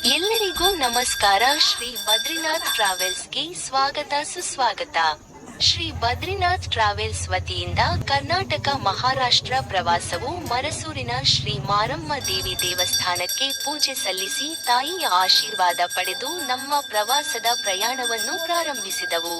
ಎಲ್ಲರಿಗೂ ನಮಸ್ಕಾರ. ಶ್ರೀ ಬದ್ರಿನಾಥ್ ಟ್ರಾವೆಲ್ಸ್ಗೆ ಸ್ವಾಗತ ಸುಸ್ವಾಗತ. ಶ್ರೀ ಬದ್ರಿನಾಥ್ ಟ್ರಾವೆಲ್ಸ್ ವತಿಯಿಂದ ಕರ್ನಾಟಕ ಮಹಾರಾಷ್ಟ್ರ ಪ್ರವಾಸವು ಮರಸೂರಿನ ಶ್ರೀ ಮಾರಮ್ಮ ದೇವಿ ದೇವಸ್ಥಾನಕ್ಕೆ ಪೂಜೆ ಸಲ್ಲಿಸಿ ತಾಯಿಯ ಆಶೀರ್ವಾದ ಪಡೆದು ನಮ್ಮ ಪ್ರವಾಸದ ಪ್ರಯಾಣವನ್ನು ಪ್ರಾರಂಭಿಸಿದವು.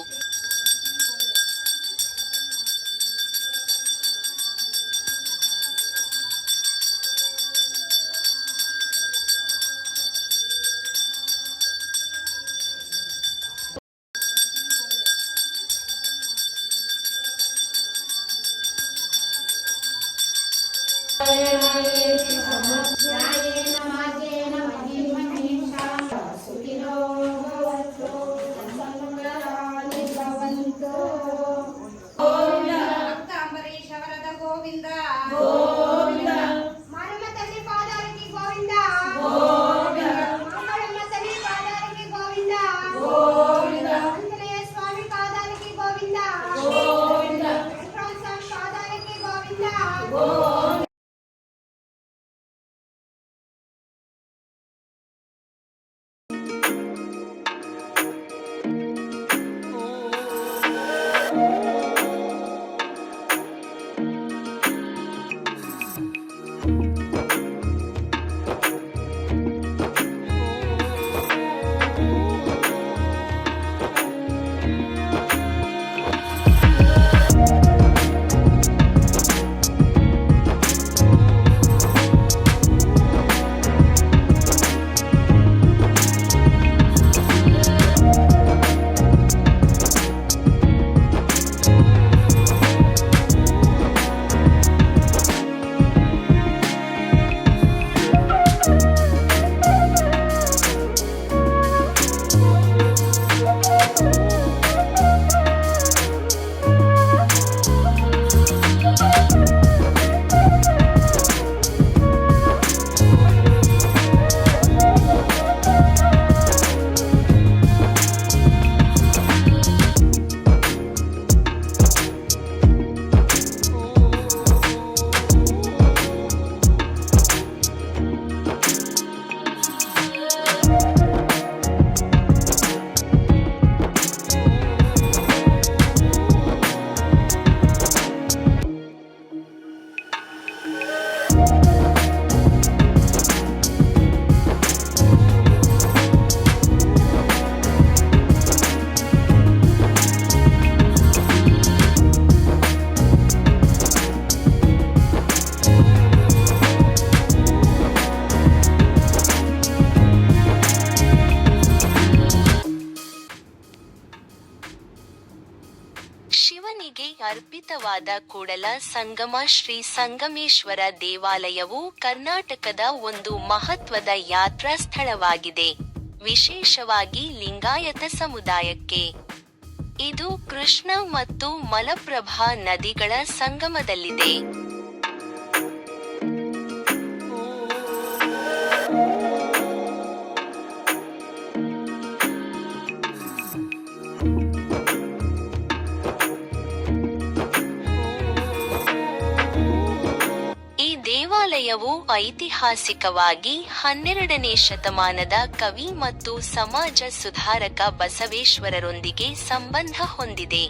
ಶಿವನಿಗೆ ಅರ್ಪಿತವಾದ ಕೂಡಲ ಸಂಗಮ ಶ್ರೀ ಸಂಗಮೇಶ್ವರ ದೇವಾಲಯವು ಕರ್ನಾಟಕದ ಒಂದು ಮಹತ್ವದ ಯಾತ್ರಾ ಸ್ಥಳವಾಗಿದೆ, ವಿಶೇಷವಾಗಿ ಲಿಂಗಾಯತ ಸಮುದಾಯಕ್ಕೆ. ಇದು ಕೃಷ್ಣ ಮತ್ತು ಮಲಪ್ರಭಾ ನದಿಗಳ ಸಂಗಮದಲ್ಲಿದೆ. ದೇವಾಲಯವು ಐತಿಹಾಸಿಕವಾಗಿ 12ನೇ ಶತಮಾನದ ಕವಿ ಮತ್ತು ಸಮಾಜ ಸುಧಾರಕ ಬಸವೇಶ್ವರರೊಂದಿಗೆ ಸಂಬಂಧ ಹೊಂದಿದೆ.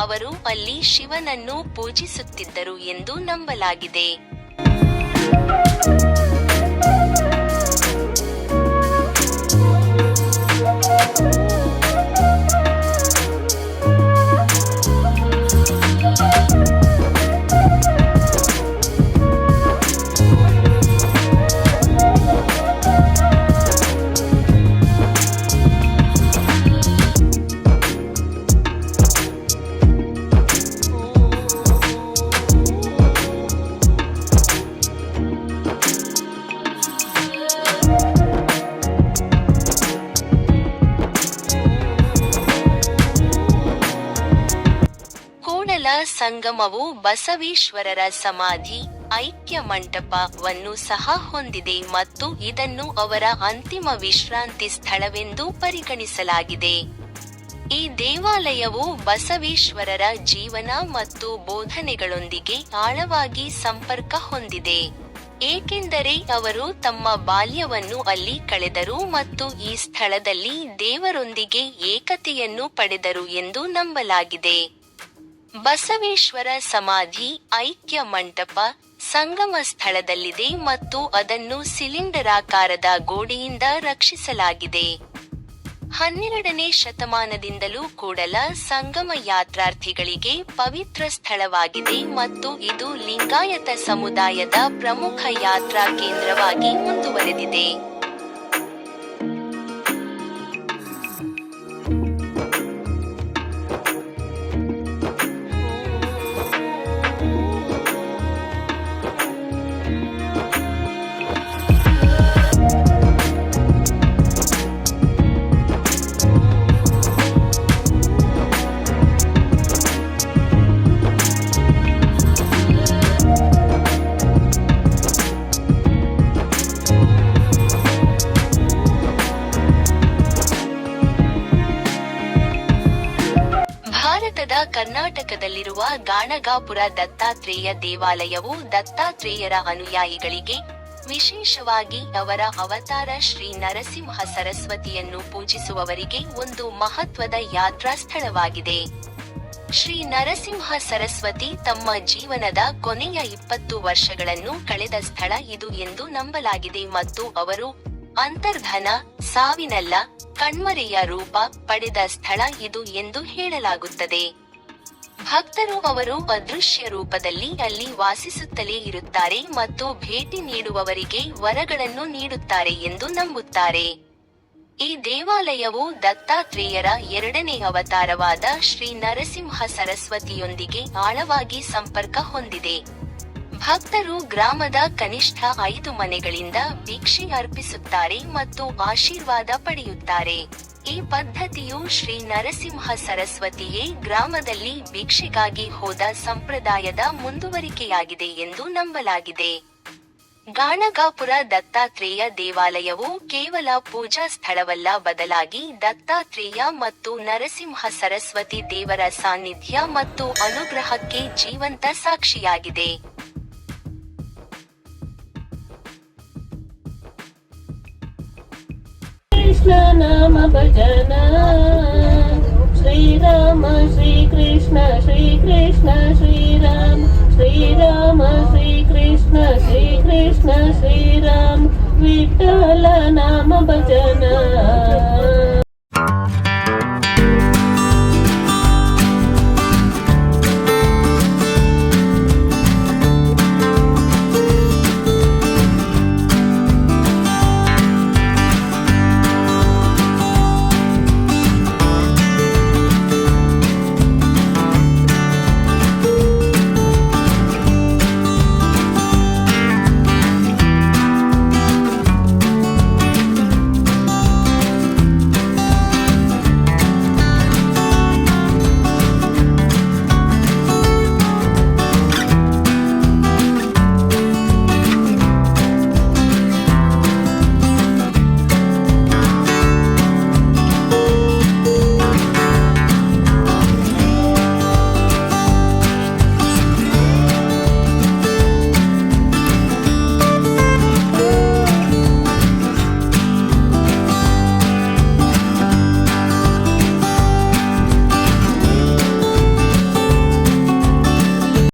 ಅವರು ಅಲ್ಲಿ ಶಿವನನ್ನು ಪೂಜಿಸುತ್ತಿದ್ದರು ಎಂದು ನಂಬಲಾಗಿದೆ. ಸಂಗಮವು ಬಸವೇಶ್ವರರ ಸಮಾಧಿ, ಐಕ್ಯ ಮಂಟಪವನ್ನು ಸಹ ಹೊಂದಿದೆ ಮತ್ತು ಇದನ್ನು ಅವರ ಅಂತಿಮ ವಿಶ್ರಾಂತಿ ಸ್ಥಳವೆಂದು ಪರಿಗಣಿಸಲಾಗಿದೆ. ಈ ದೇವಾಲಯವು ಬಸವೇಶ್ವರರ ಜೀವನ ಮತ್ತು ಬೋಧನೆಗಳೊಂದಿಗೆ ಆಳವಾಗಿ ಸಂಪರ್ಕ ಹೊಂದಿದೆ, ಏಕೆಂದರೆ ಅವರು ತಮ್ಮ ಬಾಲ್ಯವನ್ನು ಅಲ್ಲಿ ಕಳೆದರು ಮತ್ತು ಈ ಸ್ಥಳದಲ್ಲಿ ದೇವರೊಂದಿಗೆ ಏಕತೆಯನ್ನು ಪಡೆದರು ಎಂದು ನಂಬಲಾಗಿದೆ. ಬಸವೇಶ್ವರ ಸಮಾಧಿ ಐಕ್ಯ ಮಂಟಪ ಸಂಗಮ ಸ್ಥಳದಲ್ಲಿದೆ ಮತ್ತು ಅದನ್ನು ಸಿಲಿಂಡರಾಕಾರದ ಗೋಡೆಯಿಂದ ರಕ್ಷಿಸಲಾಗಿದೆ. 12ನೇ ಶತಮಾನದಿಂದಲೂ ಕೂಡಲ ಸಂಗಮ ಯಾತ್ರಾರ್ಥಿಗಳಿಗೆ ಪವಿತ್ರ ಸ್ಥಳವಾಗಿದೆ ಮತ್ತು ಇದು ಲಿಂಗಾಯತ ಸಮುದಾಯದ ಪ್ರಮುಖ ಯಾತ್ರಾ ಕೇಂದ್ರವಾಗಿ ಮುಂದುವರೆದಿದೆ. ಭಾರತದ ಕರ್ನಾಟಕದಲ್ಲಿರುವ ಗಾಣಗಾಪುರ ದತ್ತಾತ್ರೇಯ ದೇವಾಲಯವು ದತ್ತಾತ್ರೇಯರ ಅನುಯಾಯಿಗಳಿಗೆ, ವಿಶೇಷವಾಗಿ ಅವರ ಅವತಾರ ಶ್ರೀ ನರಸಿಂಹ ಸರಸ್ವತಿಯನ್ನು ಪೂಜಿಸುವವರಿಗೆ ಒಂದು ಮಹತ್ವದ ಯಾತ್ರಾ ಸ್ಥಳವಾಗಿದೆ. ಶ್ರೀ ನರಸಿಂಹ ಸರಸ್ವತಿ ತಮ್ಮ ಜೀವನದ ಕೊನೆಯ 20 ವರ್ಷಗಳನ್ನು ಕಳೆದ ಸ್ಥಳ ಇದು ಎಂದು ನಂಬಲಾಗಿದೆ ಮತ್ತು ಅವರು ಅಂತರ್ಧನ, ಸಾವಿನಲ್ಲ, ಕಣ್ಮರೆಯ ರೂಪ ಪಡೆದ ಸ್ಥಳ ಇದು ಎಂದು ಹೇಳಲಾಗುತ್ತದೆ. ಭಕ್ತರು ಅವರು ಅದೃಶ್ಯ ರೂಪದಲ್ಲಿ ಅಲ್ಲಿ ವಾಸಿಸುತ್ತಲೇ ಇರುತ್ತಾರೆ ಮತ್ತು ಭೇಟಿ ನೀಡುವವರಿಗೆ ವರಗಳನ್ನು ನೀಡುತ್ತಾರೆ ಎಂದು ನಂಬುತ್ತಾರೆ. ಈ ದೇವಾಲಯವು ದತ್ತಾತ್ರೇಯರ 2ನೇ ಅವತಾರವಾದ ಶ್ರೀ ನರಸಿಂಹ ಸರಸ್ವತಿಯೊಂದಿಗೆ ಆಳವಾಗಿ ಸಂಪರ್ಕ ಹೊಂದಿದೆ. ಭಕ್ತರು ಗ್ರಾಮದ ಕನಿಷ್ಠ 5 ಮನೆಗಳಿಂದ ಭಿಕ್ಷೆ ಅರ್ಪಿಸುತ್ತಾರೆ ಮತ್ತು ಆಶೀರ್ವಾದ ಪಡೆಯುತ್ತಾರೆ. ಈ ಪದ್ಧತಿಯು ಶ್ರೀ ನರಸಿಂಹ ಸರಸ್ವತಿಯೇ ಗ್ರಾಮದಲ್ಲಿ ಭಿಕ್ಷೆಗಾಗಿ ಹೋದ ಸಂಪ್ರದಾಯದ ಮುಂದುವರಿಕೆಯಾಗಿದೆ ಎಂದು ನಂಬಲಾಗಿದೆ. ಗಾಣಗಾಪುರ ದತ್ತಾತ್ರೇಯ ದೇವಾಲಯವು ಕೇವಲ ಪೂಜಾ ಸ್ಥಳವಲ್ಲ, ಬದಲಾಗಿ ದತ್ತಾತ್ರೇಯ ಮತ್ತು ನರಸಿಂಹ ಸರಸ್ವತಿ ದೇವರ ಸಾನ್ನಿಧ್ಯ ಮತ್ತು ಅನುಗ್ರಹಕ್ಕೆ ಜೀವಂತ ಸಾಕ್ಷಿಯಾಗಿದೆ. कृष्ण नाम भजन श्रीराम श्रीकृष्ण श्रीकृष्ण श्रीराम श्रीराम श्रीकृष्ण श्रीकृष्ण श्रीराम विठ्ठल नाम भजन.